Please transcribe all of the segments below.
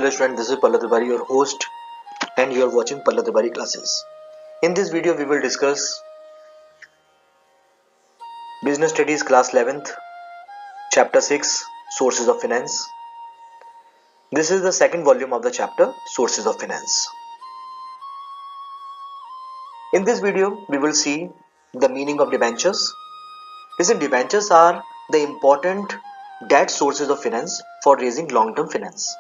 Hello student, this is Pallab Tripari, your host, and you are watching Pallab Tripari classes. In this video, we will discuss Business Studies class 11th, chapter 6, Sources of Finance. This is the second volume of the chapter, Sources of Finance. In this video, we will see the meaning of debentures. Listen, debentures are the important debt sources of finance for raising long-term finance.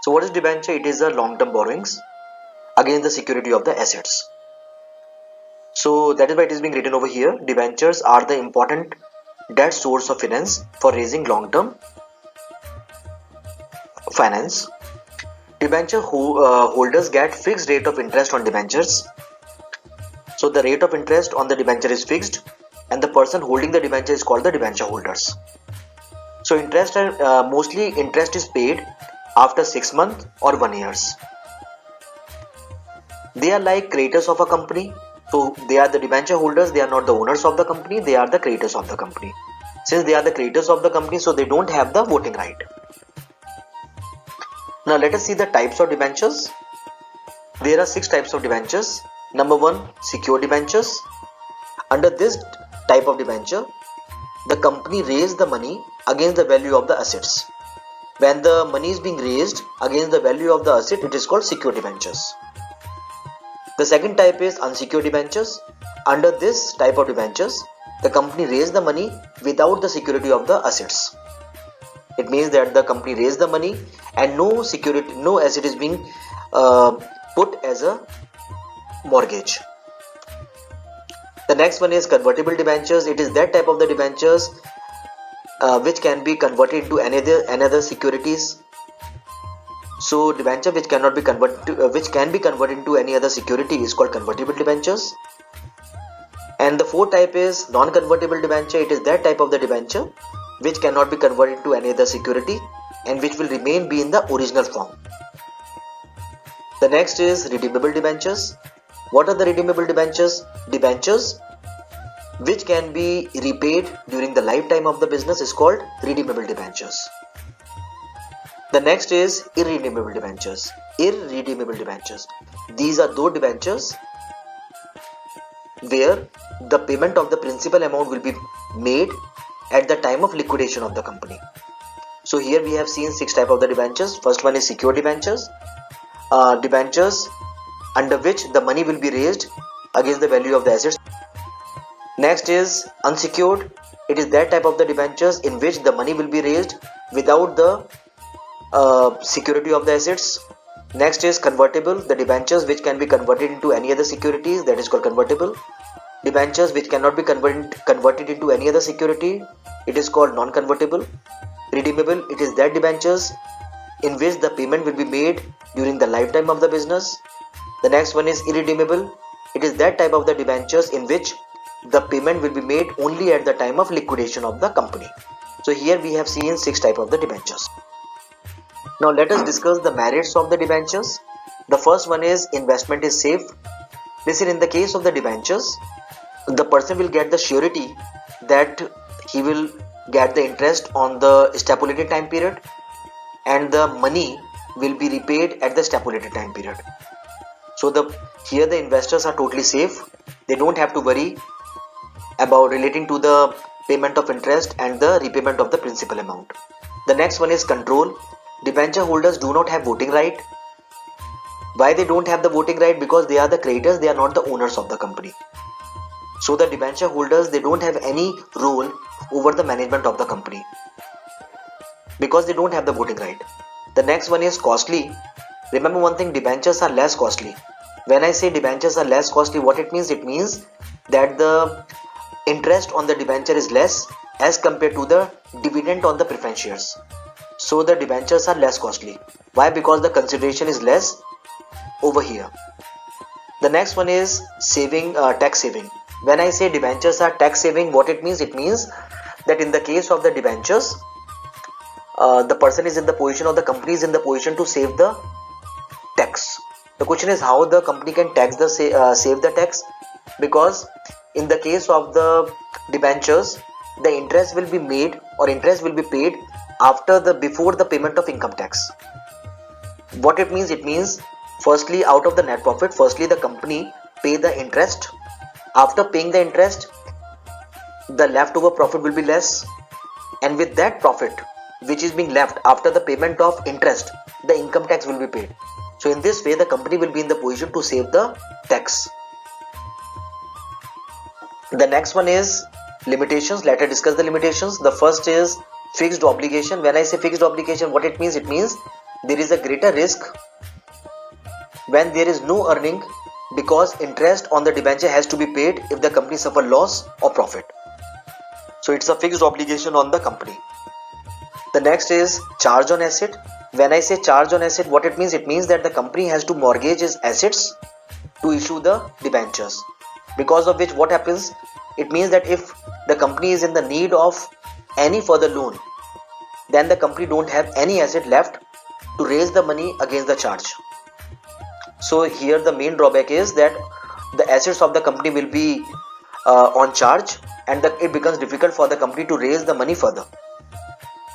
So what is debenture? It is a long-term borrowings against the security of the assets. So that is why it is being written over here. Debentures are the important debt source of finance for raising long-term finance. Debenture holders get fixed rate of interest on debentures. So the rate of interest on the debenture is fixed, and the person holding the debenture is called the debenture holders. So mostly interest is paid after 6 months or 1 year. They are like creditors of a company. So they are the debenture holders, they are not the owners of the company, they are the creditors of the company. Since they are the creditors of the company, so they don't have the voting right. Now let us see the types of debentures. There are 6 types of debentures. Number 1, secured debentures. Under this type of debenture, the company raised the money against the value of the assets. When the money is being raised against the value of the asset, it is called secured debentures. The second type is unsecured debentures. Under this type of debentures, the company raised the money without the security of the assets. It means that the company raised the money and no asset is being put as a mortgage. The next one is convertible debentures. It is that type of the debentures which can be converted into another securities. So debenture which can be converted into any other security is called convertible debentures. And the fourth type is non-convertible debenture. It is that type of the debenture which cannot be converted into any other security and which will remain be in the original form. The next is redeemable debentures. What are the redeemable debentures? Debentures which can be repaid during the lifetime of the business is called redeemable debentures. The next is irredeemable debentures. Irredeemable debentures. These are those debentures where the payment of the principal amount will be made at the time of liquidation of the company. So here we have seen 6 types of the debentures. First one is secured debentures. Debentures under which the money will be raised against the value of the assets. Next is unsecured. It is that type of the debentures in which the money will be raised without the security of the assets. Next is convertible. The debentures which can be converted into any other securities, that is called convertible. Debentures which cannot be converted into any other security, it is called non-convertible. Redeemable. It is that debentures in which the payment will be made during the lifetime of the business. The next one is irredeemable. It is that type of the debentures in which the payment will be made only at the time of liquidation of the company. So here we have seen 6 types of the debentures. Now let us discuss the merits of the debentures. The first one is investment is safe. Listen, in the case of the debentures, the person will get the surety that he will get the interest on the stipulated time period and the money will be repaid at the stipulated time period. So here the investors are totally safe. They don't have to worry about relating to the payment of interest and the repayment of the principal amount. The next one is control. Debenture holders do not have voting right. Why they don't have the voting right? Because they are the creditors, they are not the owners of the company. So the debenture holders, they don't have any role over the management of the company because they don't have the voting right. The next one is costly. Remember one thing, debentures are less costly. When I say debentures are less costly, what it means? It means that the interest on the debenture is less as compared to the dividend on the preference shares. So the debentures are less costly. Why? Because the consideration is less over here. The next one is tax saving. When I say debentures are tax saving, what it means? It means that in the case of the debentures, the person is in the position, or the company is in the position to save the tax. The question is how the company can save the tax, because in the case of the debentures, the interest will be made or interest will be paid before the payment of income tax. What it means? It means firstly, out of the net profit, firstly the company pay the interest. After paying the interest, the leftover profit will be less, and with that profit which is being left after the payment of interest, the income tax will be paid. So in this way the company will be in the position to save the tax. The next one is limitations. Let us discuss the limitations. The first is fixed obligation. When I say fixed obligation, what it means? It means there is a greater risk when there is no earning, because interest on the debenture has to be paid if the company suffer loss or profit. So it's a fixed obligation on the company. The next is charge on asset. When I say charge on asset, what it means? It means that the company has to mortgage its assets to issue the debentures. Because of which what happens? It means that if the company is in the need of any further loan, then the company don't have any asset left to raise the money against the charge. So here the main drawback is that the assets of the company will be on charge, and it becomes difficult for the company to raise the money further.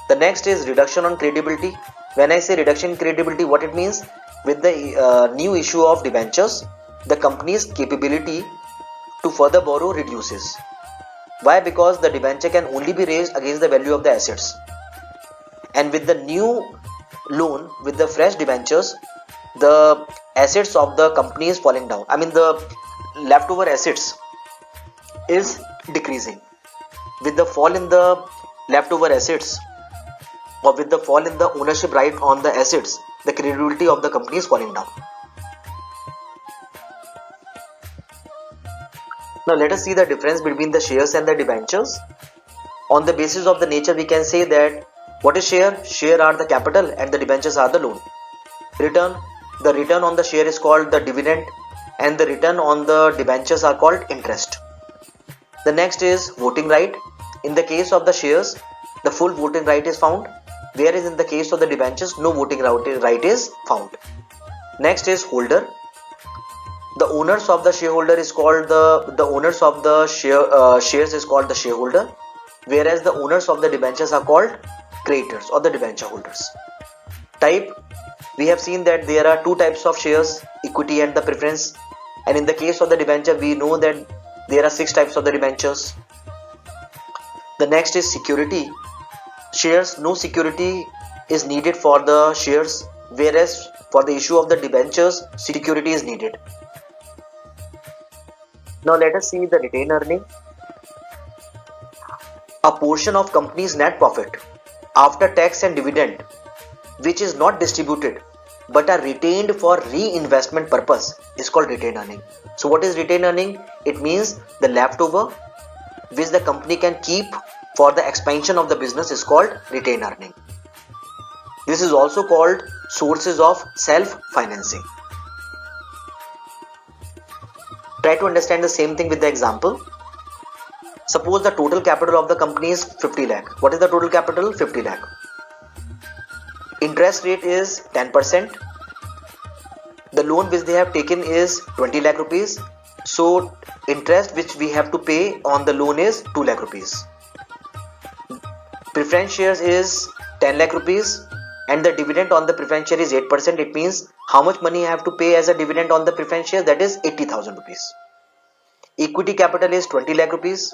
The next is reduction on credibility. When I say reduction in credibility, what it means? With the new issue of debentures, the company's capability to further borrow reduces. Why? Because the debenture can only be raised against the value of the assets, and with the new loan, with the fresh debentures, the assets of the company is falling down. I mean, the leftover assets is decreasing. With the fall in the leftover assets, or with the fall in the ownership right on the assets, the credibility of the company is falling down. Now let us see the difference between the shares and the debentures. On the basis of the nature, we can say that what is share? Share are the capital and the debentures are the loan. Return. The return on the share is called the dividend, and the return on the debentures are called interest. The next is voting right. In the case of the shares, the full voting right is found, whereas in the case of the debentures, no voting right is found. Next is holder. The owners of the shareholder is called the owners of the shares is called the shareholder, whereas the owners of the debentures are called creditors or the debenture holders. Type. We have seen that there are two types of shares, equity and the preference, and in the case of the debenture we know that there are 6 types of the debentures. The next is security. Shares, no security is needed for the shares, whereas for the issue of the debentures security is needed. Now let us see the retained earning. A portion of company's net profit after tax and dividend which is not distributed but are retained for reinvestment purpose is called retained earning. So what is retained earning? It means the leftover which the company can keep for the expansion of the business is called retained earning. This is also called sources of self-financing. Try to understand the same thing with the example. Suppose the total capital of the company is 50 lakh. What is the total capital? 50 lakh. Interest rate is 10%. The loan which they have taken is 20 lakh rupees. So interest which we have to pay on the loan is 2 lakh rupees. Preference shares is 10 lakh rupees and the dividend on the preference share is 8%. It means how much money I have to pay as a dividend on the preference share? That is 80,000 rupees. Equity capital is 20 lakh rupees.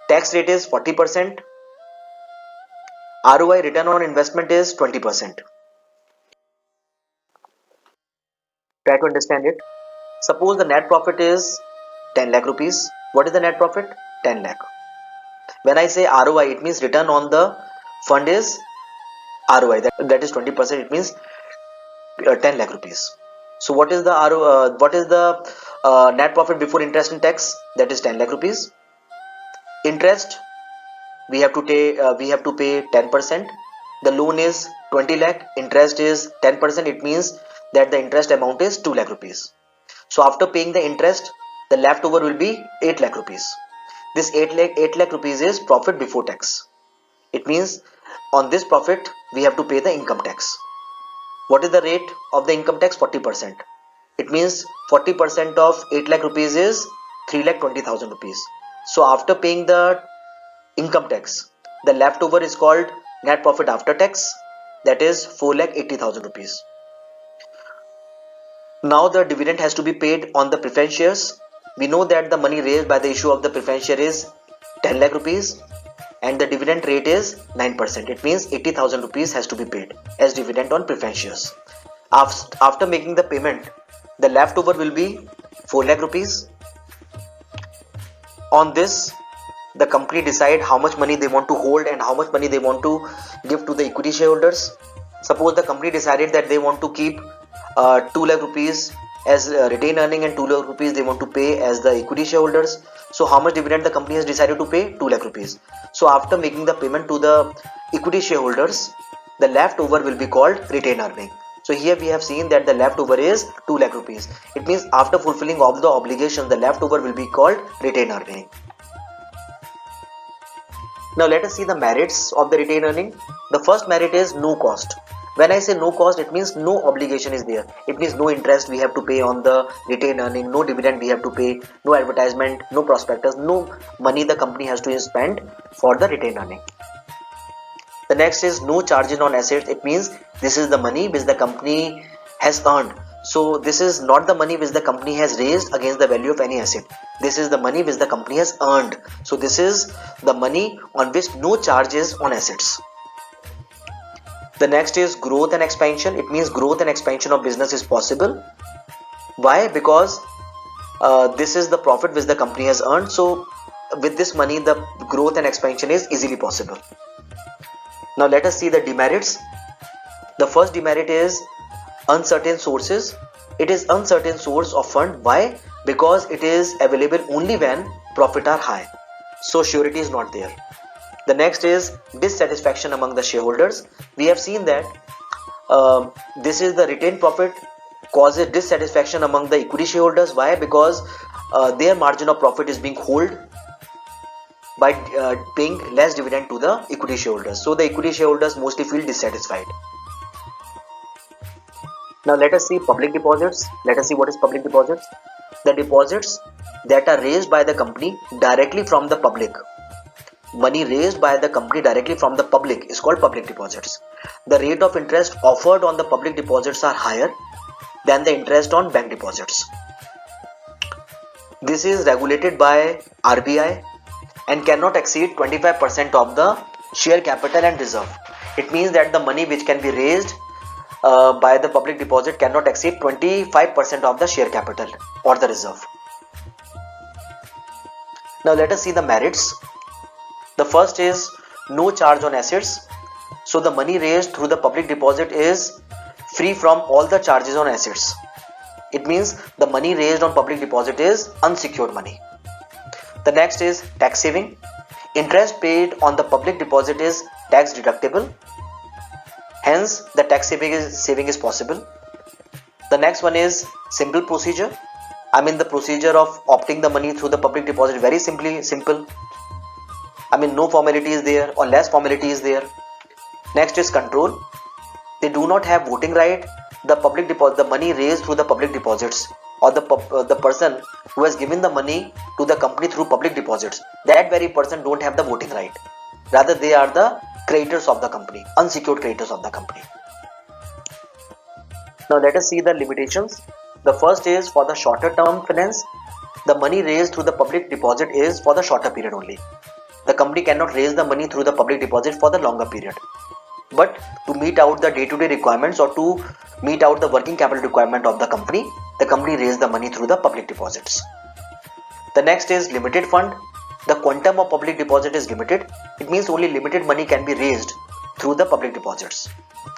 Tax rate is 40%. ROI, return on investment, is 20%. Try to understand it. Suppose the net profit is 10 lakh rupees. What is the net profit? 10 lakh. When I say ROI, it means return on the fund is ROI. That is 20%. It means 10 lakh rupees. So what is the net profit before interest and tax? That is 10 lakh rupees. Interest, we have to pay 10%. The loan is 20 lakh, interest is 10%. It means that the interest amount is 2 lakh rupees. So after paying the interest, the leftover will be 8 lakh rupees. This 8 lakh rupees is profit before tax. It means on this profit we have to pay the income tax. What is the rate of the income tax? 40%. It means 40% of 8 lakh rupees is 3,20,000 rupees. So after paying the income tax, the leftover is called net profit after tax, that is 4,80,000 rupees. Now the dividend has to be paid on the preference shares. We know that the money raised by the issue of the preference share is 10 lakh rupees and the dividend rate is 9%. It means 80,000 rupees has to be paid as dividend on preference shares. After making the payment, the leftover will be 4 lakh rupees. On this, the company decide how much money they want to hold and how much money they want to give to the equity shareholders. Suppose the company decided that they want to keep 2 lakh rupees as retained earning and 2 lakh rupees they want to pay as the equity shareholders. So how much dividend the company has decided to pay? 2 lakh rupees. So after making the payment to the equity shareholders, the leftover will be called retained earning. So here we have seen that the leftover is 2 lakh rupees. It means after fulfilling all the obligations, the leftover will be called retained earning. Now let us see the merits of the retained earning. The first merit is no cost. When I say no cost, it means no obligation is there. It means no interest we have to pay on the retained earning, no dividend we have to pay, no advertisement, no prospectus, no money the company has to spend for the retained earning. The next is no charges on assets. It means this is the money which the company has earned. So this is not the money which the company has raised against the value of any asset. This is the money which the company has earned. So this is the money on which no charges on assets. The next is growth and expansion. It means growth and expansion of business is possible. Why? Because this is the profit which the company has earned. So with this money, the growth and expansion is easily possible. Now let us see the demerits. The first demerit is uncertain sources. It is uncertain source of fund. Why? Because it is available only when profit are high. So surety is not there. The next is dissatisfaction among the shareholders. We have seen that this is the retained profit causes dissatisfaction among the equity shareholders. Why? Because their margin of profit is being held by paying less dividend to the equity shareholders. So the equity shareholders mostly feel dissatisfied. Now let us see public deposits. Let us see what is public deposits. The deposits that are raised by the company directly from the public. Money raised by the company directly from the public is called public deposits. The rate of interest offered on the public deposits are higher than the interest on bank deposits. This is regulated by RBI and cannot exceed 25% of the share capital and reserve. It means that the money which can be raised by the public deposit cannot exceed 25% of the share capital or the reserve. Now let us see the merits. The first is no charge on assets. So the money raised through the public deposit is free from all the charges on assets. It means the money raised on public deposit is unsecured money. The next is tax saving. Interest paid on the public deposit is tax deductible. Hence the tax saving is possible. The next one is simple procedure. The procedure of opting the money through the public deposit very simple. No formality is there or less formality is there. Next is control. They do not have voting right. The money raised through the public deposits or the person who has given the money to the company through public deposits, that very person don't have the voting right. Rather, they are the creditors of the company, unsecured creditors of the company. Now let us see the limitations. The first is for the shorter term finance. The money raised through the public deposit is for the shorter period only. The company cannot raise the money through the public deposit for the longer period. But to meet out the day-to-day requirements or to meet out the working capital requirement of the company raised the money through the public deposits. The next is limited fund. The quantum of public deposit is limited. It means only limited money can be raised through the public deposits.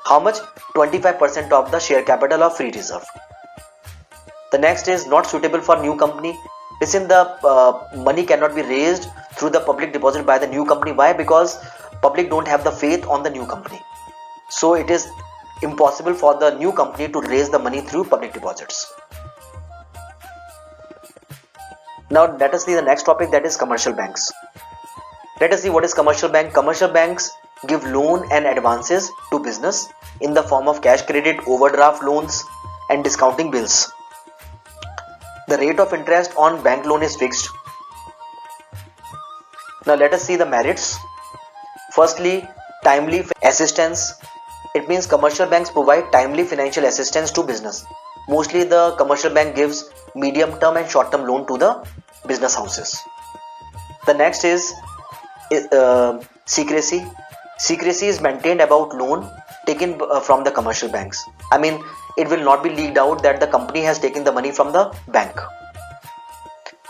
How much? 25% of the share capital of free reserve. The next is not suitable for new company. Listen, the money cannot be raised through the public deposit by the new company. Why? Because public don't have the faith on the new company. So it is impossible for the new company to raise the money through public deposits. Now let us see the next topic, that is commercial banks. Let us see what is commercial bank. Commercial banks give loan and advances to business in the form of cash credit, overdraft loans and discounting bills. The rate of interest on bank loan is fixed. Now let us see the merits. Firstly, timely assistance. It means commercial banks provide timely financial assistance to business. Mostly the commercial bank gives medium term and short term loan to the business houses. The next is secrecy. Secrecy is maintained about loan taken from the commercial banks. I mean, it will not be leaked out that the company has taken the money from the bank.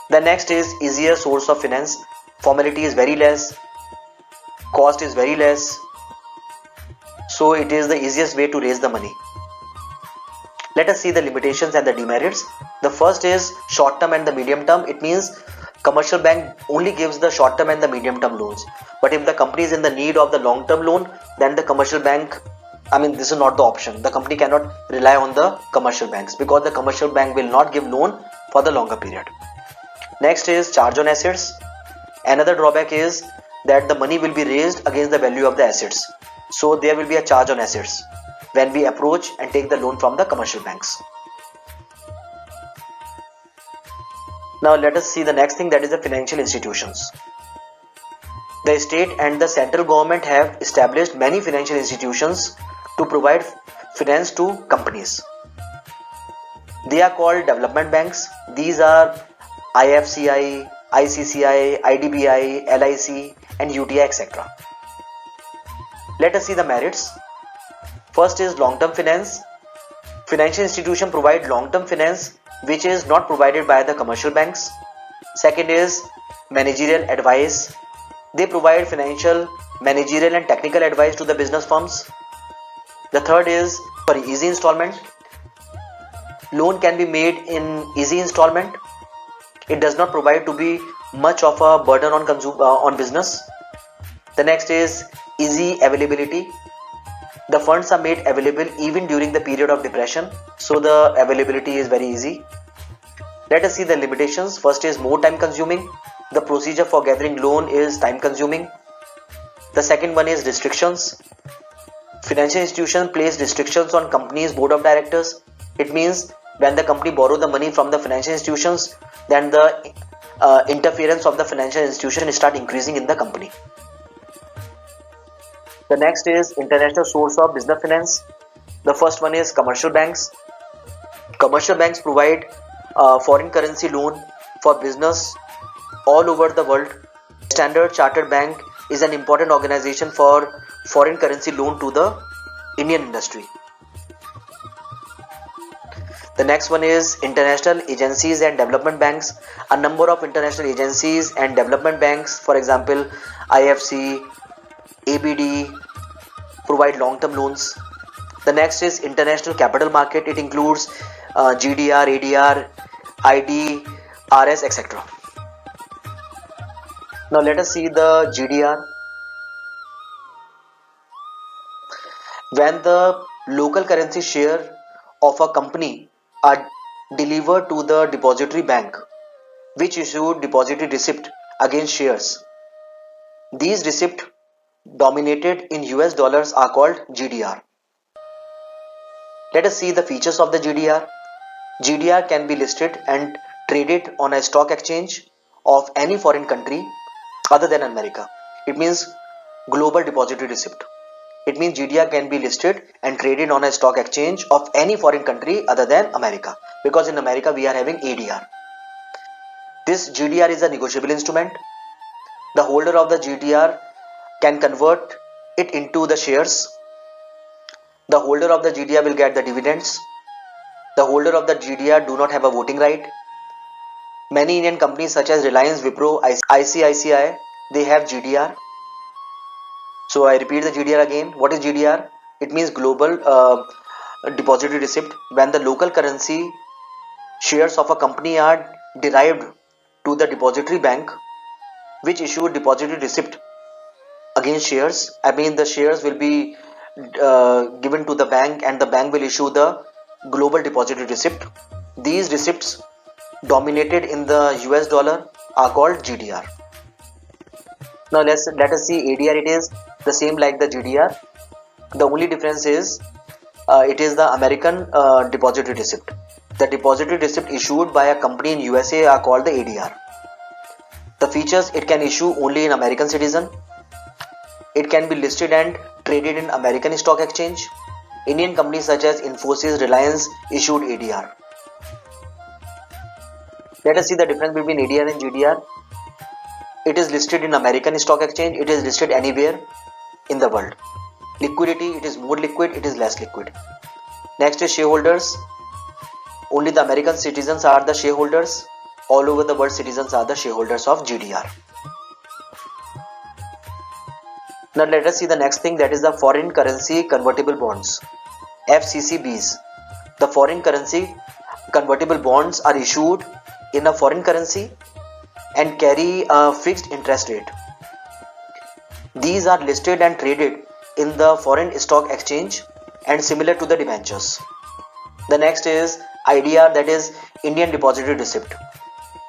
The next is easier source of finance. Formality is very less, cost is very less, so it is the easiest way to raise the money. Let us see the limitations and the demerits. The first is short term and the medium term. It means commercial bank only gives the short term and the medium term loans. But if the company is in the need of the long term loan, then the commercial bank, I mean, this is not the option. The company cannot rely on the commercial banks because the commercial bank will not give loan for the longer period. Next is charge on assets. Another drawback is that the money will be raised against the value of the assets. So there will be a charge on assets when we approach and take the loan from the commercial banks. Now let us see the next thing, that is the financial institutions. The state and the central government have established many financial institutions to provide finance to companies. They are called development banks. These are IFCI, ICCI, IDBI, LIC and UTI, etc. Let us see the merits. First is long-term finance. Financial institutions provide long-term finance which is not provided by the commercial banks. Second is managerial advice. They provide financial, managerial and technical advice to the business firms. The third is for easy installment. Loan can be made in easy installment. It does not provide to be much of a burden on business. The next is easy availability. The funds are made available even during the period of depression, so the availability is very easy. Let us see the limitations. First is more time consuming. The procedure for gathering loan is time consuming. The second one is restrictions. Financial institutions place restrictions on companies' board of directors. It means when the company borrow the money from the financial institutions, then the interference of the financial institution start increasing in the company. The next is international source of business finance. The first one is commercial banks. Commercial banks provide foreign currency loan for business all over the world. Standard Chartered Bank is an important organization for foreign currency loan to the Indian industry. The next one is international agencies and development banks. A number of international agencies and development banks, for example IFC, ABD, provide long-term loans. The next is international capital market. It includes GDR, ADR, ID, RS, etc. Now let us see the GDR. When the local currency share of a company are delivered to the depository bank, which issued depository receipt against shares, these receipts denominated in US dollars are called GDR. Let us see the features of the GDR. GDR can be listed and traded on a stock exchange of any foreign country other than America. It means global depository receipt. It means GDR can be listed and traded on a stock exchange of any foreign country other than America, because in America we are having ADR. This GDR is a negotiable instrument. The holder of the GDR can convert it into the shares. The holder of the GDR will get the dividends. The holder of the GDR do not have a voting right. Many Indian companies such as Reliance, Wipro, ICICI, they have GDR. So I repeat the GDR again. What is GDR? It means global depository receipt. When the local currency shares of a company are derived to the depository bank, which issue depository receipt against shares. I mean the shares will be given to the bank and the bank will issue the global depository receipt. These receipts dominated in the US dollar are called GDR. Now let us see ADR. It is the same like the GDR. The only difference is it is the American depository receipt. The depository receipt issued by a company in USA are called the ADR. The features: it can issue only in American citizen. It can be listed and traded in American stock exchange. Indian companies such as Infosys, Reliance issued ADR. Let us see the difference between ADR and GDR. It is listed in American Stock Exchange. It is listed anywhere in the world. Liquidity, it is more liquid, it is less liquid. Next is shareholders. Only the American citizens are the shareholders. All over the world, citizens are the shareholders of GDR. Now let us see the next thing, that is the foreign currency convertible bonds, FCCBs. The foreign currency convertible bonds are issued in a foreign currency and carry a fixed interest rate. These are listed and traded in the foreign stock exchange and similar to the debentures. The next is IDR, that is Indian Depository Receipt.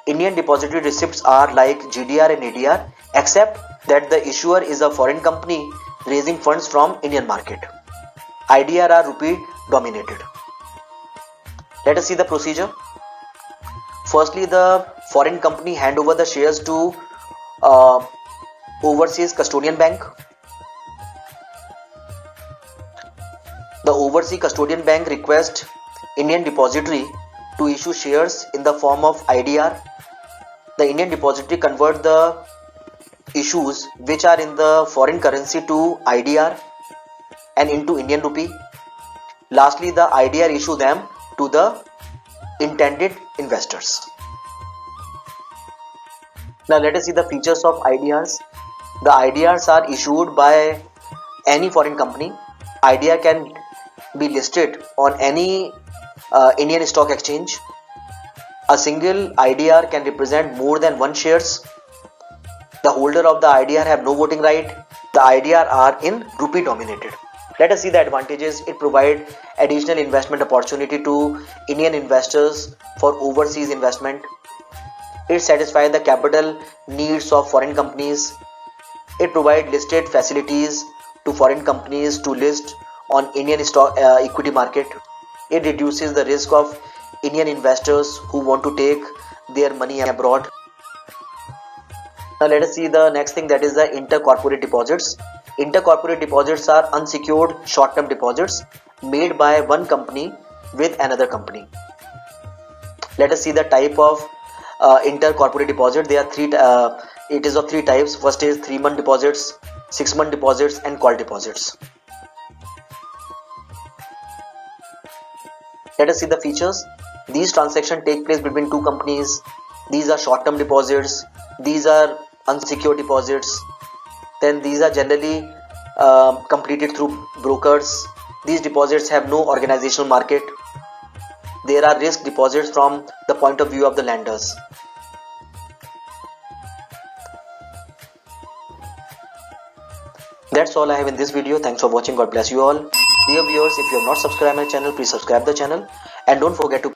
Indian depository receipts are like GDR and ADR, except that the issuer is a foreign company raising funds from Indian market. IDR are rupee dominated. Let us see the procedure. Firstly, the foreign company hand over the shares to overseas custodian bank. The overseas custodian bank requests Indian depository to issue shares in the form of IDR. The Indian depository convert the issues which are in the foreign currency to IDR and into Indian rupee. Lastly, the IDR issue them to the intended investors. Now let us see the features of IDRs. The IDRs are issued by any foreign company. IDR can be listed on any Indian stock exchange. A single IDR can represent more than one shares. The holder of the IDR have no voting right. The IDR are in rupee dominated. Let us see the advantages. It provides additional investment opportunity to Indian investors for overseas investment. It satisfies the capital needs of foreign companies. It provides listed facilities to foreign companies to list on Indian stock equity market. It reduces the risk of Indian investors who want to take their money abroad. Now let us see the next thing, that is the intercorporate deposits. Intercorporate deposits are unsecured short-term deposits made by one company with another company. Let us see the type of intercorporate deposit. There are three. It is of three types. First is 3-month deposits, 6-month deposits, and call deposits. Let us see the features. These transactions take place between two companies. These are short-term deposits. These are unsecured deposits. Then these are generally completed through brokers. These deposits have no organizational market. There are risk deposits from the point of view of the lenders. That's all I have in this video. Thanks for watching. God bless you all. Dear viewers, if you have not subscribed my channel, please subscribe the channel and don't forget to